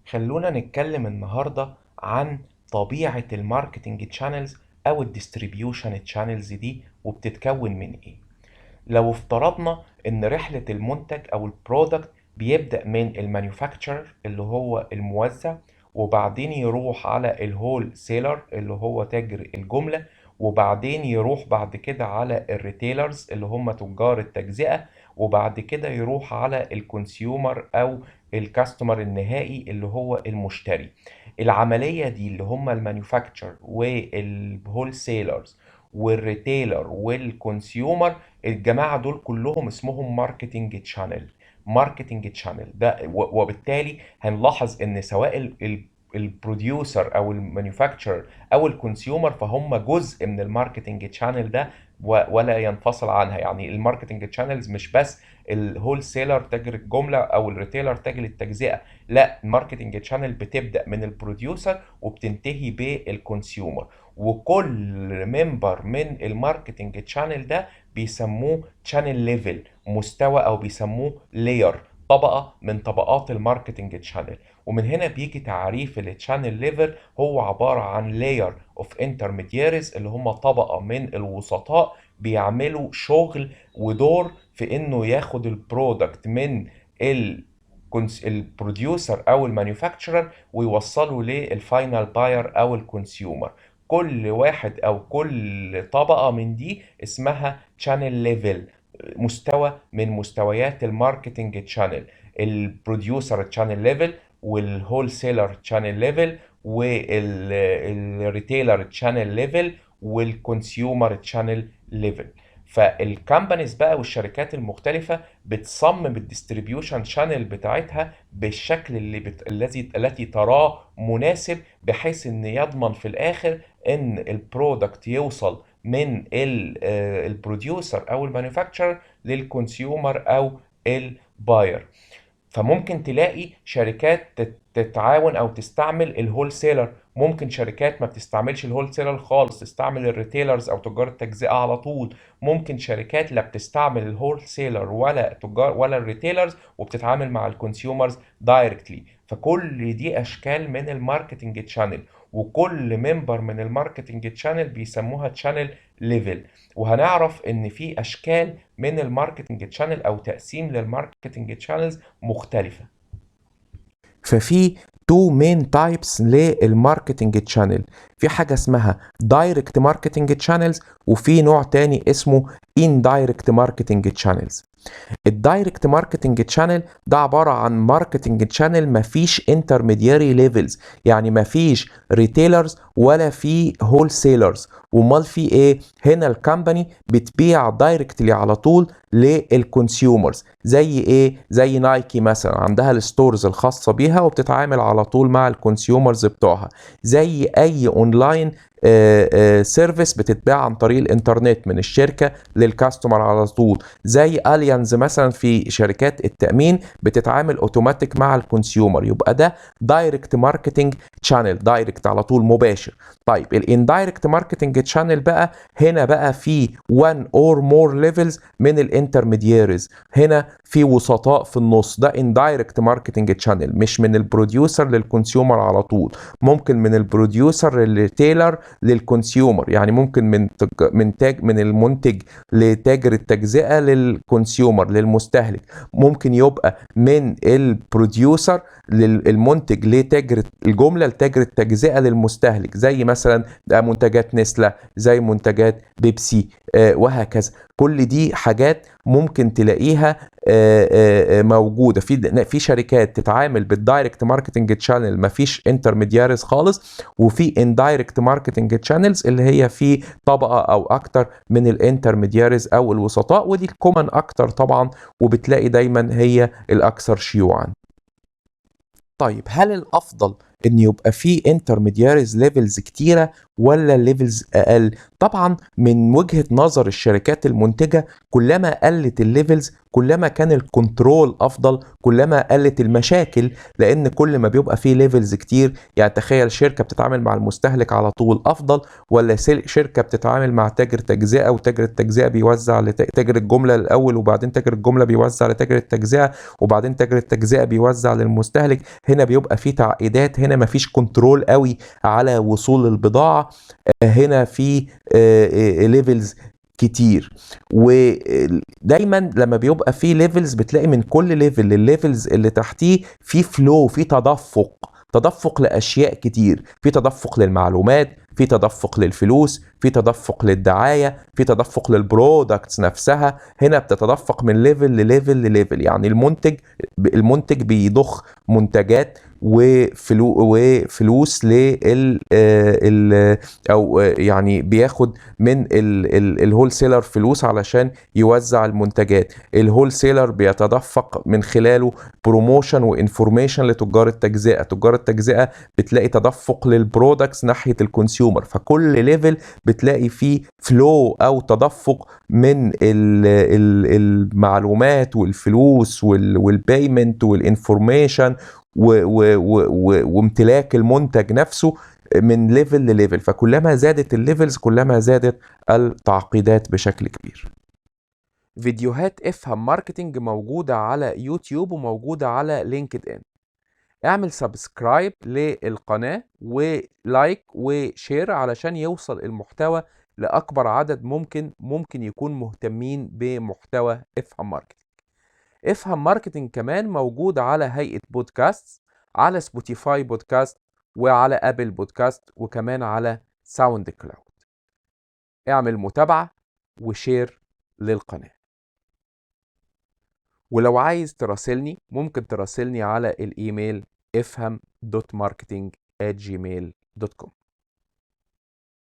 خلونا نتكلم النهاردة عن طبيعة الماركتنج تشانلز أو الديستريبيوشن تشانلز دي وبتتكون من إيه. لو افترضنا إن رحلة المنتج أو البرودكت بيبدأ من المانيفاكتشر اللي هو الموزع، وبعدين يروح على الهول سيلر اللي هو تاجر الجملة، وبعدين يروح بعد كده على الريتيلرز اللي هم تجار التجزئة، وبعد كده يروح على الكونسيومر أو الكاستمر النهائي اللي هو المشتري. العملية دي اللي هم المانيفاكتشر والهول سيلرز والريتيلر والكونسيومر، الجماعة دول كلهم اسمهم ماركتنج تشانل. ماركتنج تشانل ده وبالتالي هنلاحظ ان سواء البروديوسر او المانيفاكتشر او الكونسيومر فهم جزء من الماركتنج تشانل ده ولا ينفصل عنها. يعني الماركتنج تشانلز مش بس الهول سيلر تاجر الجمله او الريتيلر تاجر التجزئه، لا، الماركتنج تشانل بتبدا من البروديوسر وبتنتهي بالكونسيومر، وكل ممبر من الماركتنج تشانل ده بيسموه تشانل ليفل، مستوى، او بيسموه لاير، طبقه من طبقات الماركتنج تشانل. ومن هنا بيجي تعريف التشانل ليفل، هو عباره عن لاير اوف انترميدياريز اللي هم طبقه من الوسطاء بيعملوا شغل ودور في انه ياخد البرودكت من البروديوسر او المانيفاكتشرر ويوصله للفاينل باير او الكونسيومر. كل واحد او كل طبقة من دي اسمها channel level، مستوى من مستويات الماركتنج تشانل. البروديوسر تشانل ليفل، والهول سيلر تشانل ليفل، والريتيلر تشانل ليفل، والكونسيومر تشانل ليفل. فالكامبانيز بقى والشركات المختلفة بتصمم الديستريبيوشن شانل بتاعتها بالشكل التي تراه مناسب، بحيث ان يضمن في الاخر ان البرودكت يوصل من البروديوسر او المانيفاكتشر للكونسيومر او الباير. فممكن تلاقي شركات تتعاون او تستعمل الهول سيلر، ممكن شركات ما بتستعملش الهول سيلر خالص تستعمل الريتيلرز او تجار التجزئه على طول، ممكن شركات لا بتستعمل الهول سيلر ولا تجار ولا الريتيلرز وبتتعامل مع الكونسيومرز دايركتلي. فكل دي اشكال من الماركتنج تشانل، وكل ممبر من الماركتنج تشانل بيسموها تشانل ليفل. وهنعرف ان في اشكال من الماركتنج تشانل او تقسيم للماركتنج تشانلز مختلفة. ففي تو مين تايبس للماركتنج تشانل، في حاجة اسمها دايركت ماركتنج تشانلز، وفي نوع تاني اسمه اندايركت ماركتنج تشانلز. الدايركت ماركتنج تشانل ده عباره عن ماركتنج تشانل مفيش انترميدياري ليفلز، يعني مفيش ريتيلرز ولا في هول سيلرز. امال في ايه؟ هنا الكامباني بتبيع دايركتلي على طول للكونسيومرز. زي ايه؟ زي نايكي مثلا عندها الستورز الخاصه بيها وبتتعامل على طول مع الكونسيومرز بتوعها. زي اي اونلاين سيرفيس بتتباع عن طريق الانترنت من الشركه للكاستمر على طول. زي اليانز مثلا في شركات التامين بتتعامل اوتوماتيك مع الكونسيومر، يبقى ده دايركت ماركتنج تشانل، دايركت على طول مباشر. طيب الاندايركت ماركتنج تشانل بقى، هنا بقى في 1 اور مور ليفلز من الانترميدياريز، هنا في وسطاء في النص، ده اندايركت ماركتنج تشانل، مش من البروديوسر للكونسيومر على طول، ممكن من البروديوسر للريتيلر للكونسيومر، يعني ممكن من المنتج لتاجر التجزئه للكونسيومر للمستهلك، ممكن يبقى من البروديوسر للمنتج لتاجر الجمله لتاجر التجزئه للمستهلك، زي مثلا منتجات نسلة، زي منتجات بيبسي، وهكذا. كل دي حاجات ممكن تلاقيها موجوده في شركات تتعامل بالدايركت ماركتنج تشانل مفيش انترميدياريز خالص، وفي اندايركت ماركتنج تشانلز اللي هي في طبقه او اكتر من الانترميدياريز او الوسطاء، ودي الكومن اكتر طبعا، وبتلاقي دايما هي الاكثر شيوعا. طيب هل الافضل ان يبقى في انترميدياريز ليفلز كتيره ولا ليفلز اقل؟ طبعا من وجهه نظر الشركات المنتجه كلما قلت الليفلز كلما كان الكنترول افضل، كلما قلت المشاكل، لان كل ما بيبقى فيه ليفلز كتير، يعني تخيل شركه بتتعامل مع المستهلك على طول افضل، ولا شركه بتتعامل مع تاجر تجزئه وتاجر التجزئه بيوزع لتاجر الجمله الاول، وبعدين تاجر الجمله بيوزع لتاجر التجزئه، وبعدين تاجر التجزئه بيوزع للمستهلك. هنا بيبقى فيه تعقيدات، هنا مفيش كنترول قوي على وصول البضاعه، هنا في ليفلز كتير. ودايما لما بيبقى في ليفلز بتلاقي من كل ليفل للليفلز اللي تحتيه في فلو، في تدفق لاشياء كتير، في تدفق للمعلومات، في تدفق للفلوس، في تدفق للدعايه، في تدفق للبرودكتس نفسها. هنا بتتدفق من ليفل لليفل، يعني المنتج بيضخ منتجات وفلوس او يعني بياخد من الهول سيلر فلوس علشان يوزع المنتجات. الهول سيلر بيتدفق من خلاله بروموشن وانفورميشن لتجار التجزئه. تجار التجزئه بتلاقي تدفق للبرودكتس ناحيه الكونسيومر. فكل ليفل بتلاقي فيه فلو او تدفق من المعلومات والفلوس والبيمنت والانفورميشن وامتلاك المنتج نفسه من ليفل لليفل. فكلما زادت الليفلز كلما زادت التعقيدات بشكل كبير. فيديوهات افهم ماركتينج موجودة على يوتيوب وموجودة على لينكد ان. اعمل سبسكرايب للقناة ولايك وشير علشان يوصل المحتوى لأكبر عدد ممكن يكون مهتمين بمحتوى افهم ماركتينج. افهم ماركتينج كمان موجود على هيئة بودكاست، على سبوتيفاي بودكاست وعلى ابل بودكاست وكمان على ساوند كلاود. اعمل متابعة وشير للقناة. ولو عايز تراسلني ممكن تراسلني على الايميل افهم.marketing@gmail.com.